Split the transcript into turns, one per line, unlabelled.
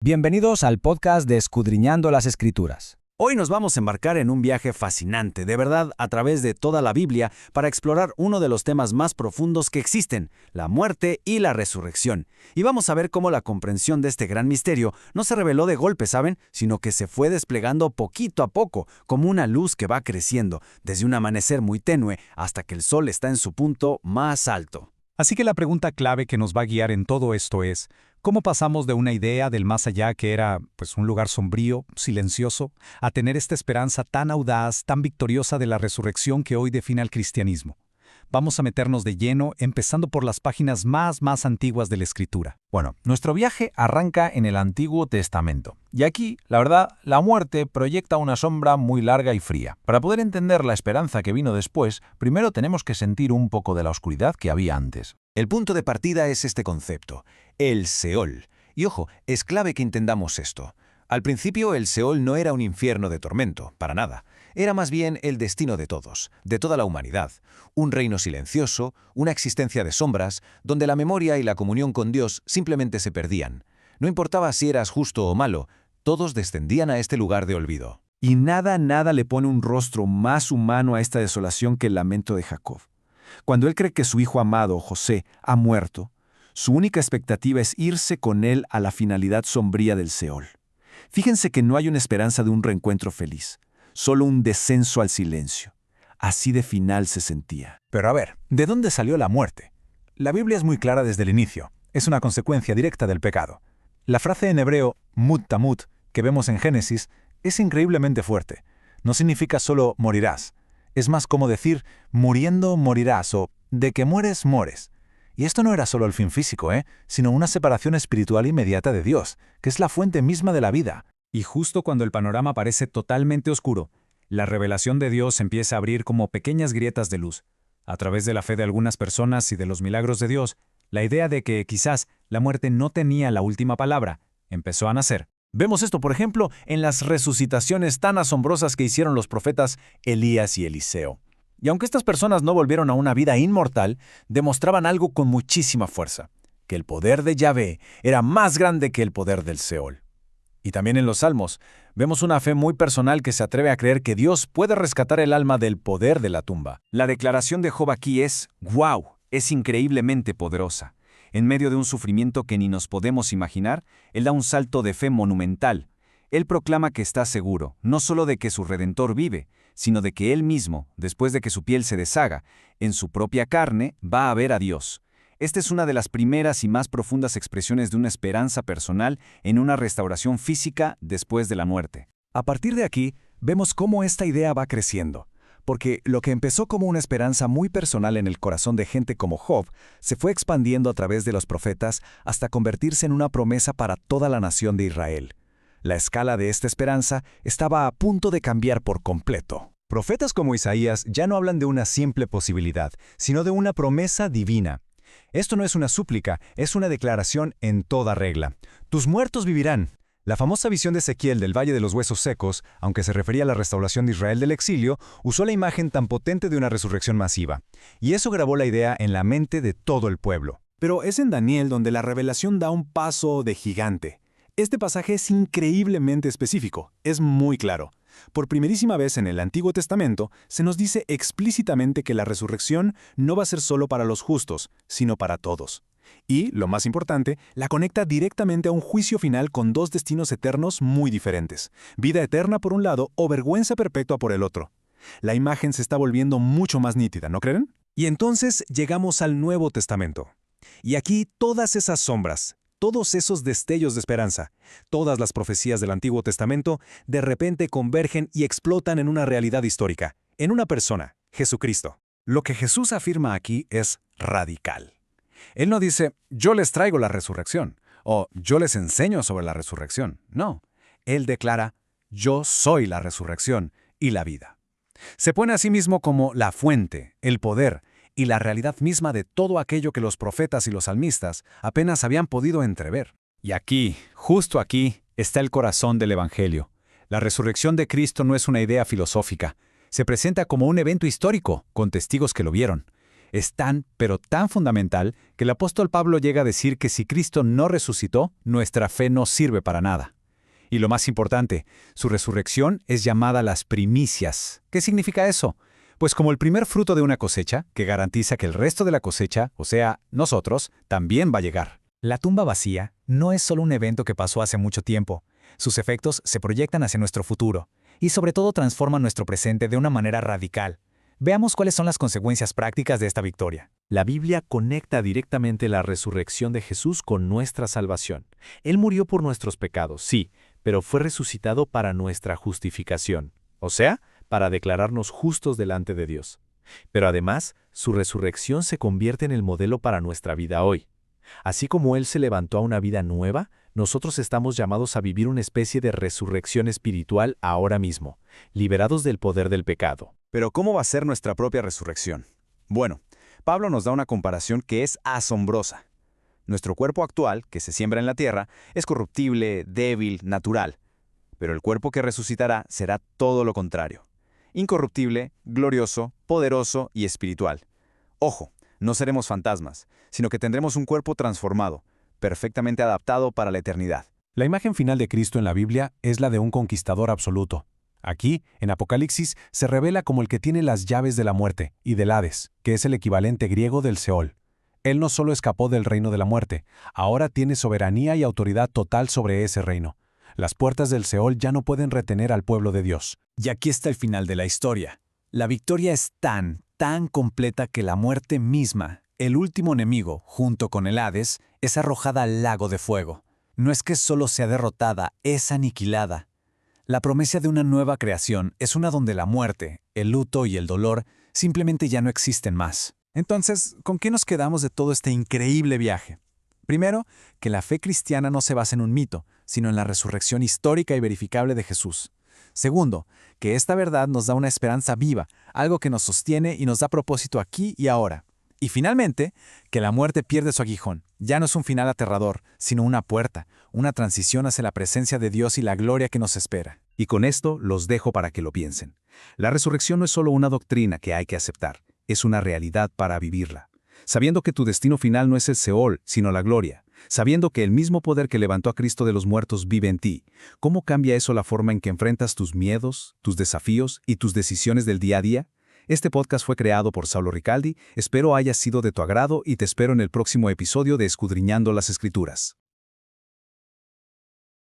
Bienvenidos al podcast de Escudriñando las Escrituras.
Hoy nos vamos a embarcar en un viaje fascinante, de verdad, a través de toda la Biblia, para explorar uno de los temas más profundos que existen, la muerte y la resurrección. Y vamos a ver cómo la comprensión de este gran misterio no se reveló de golpe, ¿saben?, sino que se fue desplegando poquito a poco, como una luz que va creciendo, desde un amanecer muy tenue hasta que el sol está en su punto más alto.
Así que la pregunta clave que nos va a guiar en todo esto es, ¿cómo pasamos de una idea del más allá que era, un lugar sombrío, silencioso, a tener esta esperanza tan audaz, tan victoriosa de la resurrección que hoy define al cristianismo? Vamos a meternos de lleno, empezando por las páginas más antiguas de la Escritura.
Bueno, nuestro viaje arranca en el Antiguo Testamento. Y aquí, la verdad, la muerte proyecta una sombra muy larga y fría. Para poder entender la esperanza que vino después, primero tenemos que sentir un poco de la oscuridad que había antes.
El punto de partida es este concepto, el Seol. Y ojo, es clave que entendamos esto. Al principio el Seol no era un infierno de tormento, para nada. Era más bien el destino de todos, de toda la humanidad. Un reino silencioso, una existencia de sombras, donde la memoria y la comunión con Dios simplemente se perdían. No importaba si eras justo o malo, todos descendían a este lugar de olvido.
Y nada le pone un rostro más humano a esta desolación que el lamento de Jacob. Cuando él cree que su hijo amado, José, ha muerto, su única expectativa es irse con él a la finalidad sombría del Seol. Fíjense que no hay una esperanza de un reencuentro feliz, solo un descenso al silencio. Así de final se sentía.
Pero a ver, ¿de dónde salió la muerte? La Biblia es muy clara desde el inicio. Es una consecuencia directa del pecado. La frase en hebreo, mut tamut, que vemos en Génesis, es increíblemente fuerte. No significa solo morirás. Es más como decir, muriendo morirás o de que mueres, mueres. Y esto no era solo el fin físico, sino una separación espiritual inmediata de Dios, que es la fuente misma de la vida. Y justo cuando el panorama parece totalmente oscuro, la revelación de Dios empieza a abrir como pequeñas grietas de luz. A través de la fe de algunas personas y de los milagros de Dios, la idea de que quizás la muerte no tenía la última palabra empezó a nacer.
Vemos esto, por ejemplo, en las resucitaciones tan asombrosas que hicieron los profetas Elías y Eliseo. Y aunque estas personas no volvieron a una vida inmortal, demostraban algo con muchísima fuerza, que el poder de Yahvé era más grande que el poder del Seol. Y también en los Salmos, vemos una fe muy personal que se atreve a creer que Dios puede rescatar el alma del poder de la tumba. La declaración de Job aquí es, ¡wow!, es increíblemente poderosa. En medio de un sufrimiento que ni nos podemos imaginar, él da un salto de fe monumental. Él proclama que está seguro, no solo de que su Redentor vive, sino de que él mismo, después de que su piel se deshaga, en su propia carne, va a ver a Dios. Esta es una de las primeras y más profundas expresiones de una esperanza personal en una restauración física después de la muerte.
A partir de aquí, vemos cómo esta idea va creciendo, porque lo que empezó como una esperanza muy personal en el corazón de gente como Job, se fue expandiendo a través de los profetas hasta convertirse en una promesa para toda la nación de Israel. La escala de esta esperanza estaba a punto de cambiar por completo.
Profetas como Isaías ya no hablan de una simple posibilidad, sino de una promesa divina. Esto no es una súplica, es una declaración en toda regla. Tus muertos vivirán. La famosa visión de Ezequiel del Valle de los Huesos Secos, aunque se refería a la restauración de Israel del exilio, usó la imagen tan potente de una resurrección masiva. Y eso grabó la idea en la mente de todo el pueblo.
Pero es en Daniel donde la revelación da un paso de gigante. Este pasaje es increíblemente específico, es muy claro. Por primerísima vez en el Antiguo Testamento se nos dice explícitamente que la resurrección no va a ser solo para los justos, sino para todos. Y, lo más importante, la conecta directamente a un juicio final con dos destinos eternos muy diferentes. Vida eterna por un lado o vergüenza perpetua por el otro. La imagen se está volviendo mucho más nítida, ¿no creen?
Y entonces llegamos al Nuevo Testamento. Y aquí todas esas sombras, todos esos destellos de esperanza, todas las profecías del Antiguo Testamento, de repente convergen y explotan en una realidad histórica, en una persona, Jesucristo. Lo que Jesús afirma aquí es radical. Él no dice, yo les traigo la resurrección, o yo les enseño sobre la resurrección. No, Él declara, yo soy la resurrección y la vida. Se pone a sí mismo como la fuente, el poder y la realidad misma de todo aquello que los profetas y los salmistas apenas habían podido entrever. Y aquí, justo aquí, está el corazón del Evangelio. La resurrección de Cristo no es una idea filosófica. Se presenta como un evento histórico, con testigos que lo vieron.
Es tan, pero tan fundamental que el apóstol Pablo llega a decir que si Cristo no resucitó, nuestra fe no sirve para nada. Y lo más importante, su resurrección es llamada las primicias. ¿Qué significa eso? Pues como el primer fruto de una cosecha, que garantiza que el resto de la cosecha, o sea, nosotros, también va a llegar.
La tumba vacía no es solo un evento que pasó hace mucho tiempo. Sus efectos se proyectan hacia nuestro futuro y sobre todo transforman nuestro presente de una manera radical. Veamos cuáles son las consecuencias prácticas de esta victoria.
La Biblia conecta directamente la resurrección de Jesús con nuestra salvación. Él murió por nuestros pecados, sí, pero fue resucitado para nuestra justificación, o sea, para declararnos justos delante de Dios. Pero además, su resurrección se convierte en el modelo para nuestra vida hoy. Así como Él se levantó a una vida nueva, nosotros estamos llamados a vivir una especie de resurrección espiritual ahora mismo, liberados del poder del pecado.
Pero ¿cómo va a ser nuestra propia resurrección? Bueno, Pablo nos da una comparación que es asombrosa. Nuestro cuerpo actual, que se siembra en la tierra, es corruptible, débil, natural. Pero el cuerpo que resucitará será todo lo contrario. Incorruptible, glorioso, poderoso y espiritual. Ojo, no seremos fantasmas, sino que tendremos un cuerpo transformado, perfectamente adaptado para la eternidad.
La imagen final de Cristo en la Biblia es la de un conquistador absoluto. Aquí, en Apocalipsis, se revela como el que tiene las llaves de la muerte y del Hades, que es el equivalente griego del Seol. Él no solo escapó del reino de la muerte, ahora tiene soberanía y autoridad total sobre ese reino. Las puertas del Seol ya no pueden retener al pueblo de Dios.
Y aquí está el final de la historia. La victoria es tan completa que la muerte misma, el último enemigo, junto con el Hades, es arrojada al lago de fuego. No es que solo sea derrotada, es aniquilada. La promesa de una nueva creación es una donde la muerte, el luto y el dolor simplemente ya no existen más. Entonces, ¿con qué nos quedamos de todo este increíble viaje? Primero, que la fe cristiana no se basa en un mito, sino en la resurrección histórica y verificable de Jesús. Segundo, que esta verdad nos da una esperanza viva, algo que nos sostiene y nos da propósito aquí y ahora. Y finalmente, que la muerte pierde su aguijón. Ya no es un final aterrador, sino una puerta, una transición hacia la presencia de Dios y la gloria que nos espera.
Y con esto los dejo para que lo piensen. La resurrección no es solo una doctrina que hay que aceptar, es una realidad para vivirla. Sabiendo que tu destino final no es el Seol, sino la gloria. Sabiendo que el mismo poder que levantó a Cristo de los muertos vive en ti. ¿Cómo cambia eso la forma en que enfrentas tus miedos, tus desafíos y tus decisiones del día a día? Este podcast fue creado por Saulo Ricaldi, espero haya sido de tu agrado y te espero en el próximo episodio de Escudriñando las Escrituras.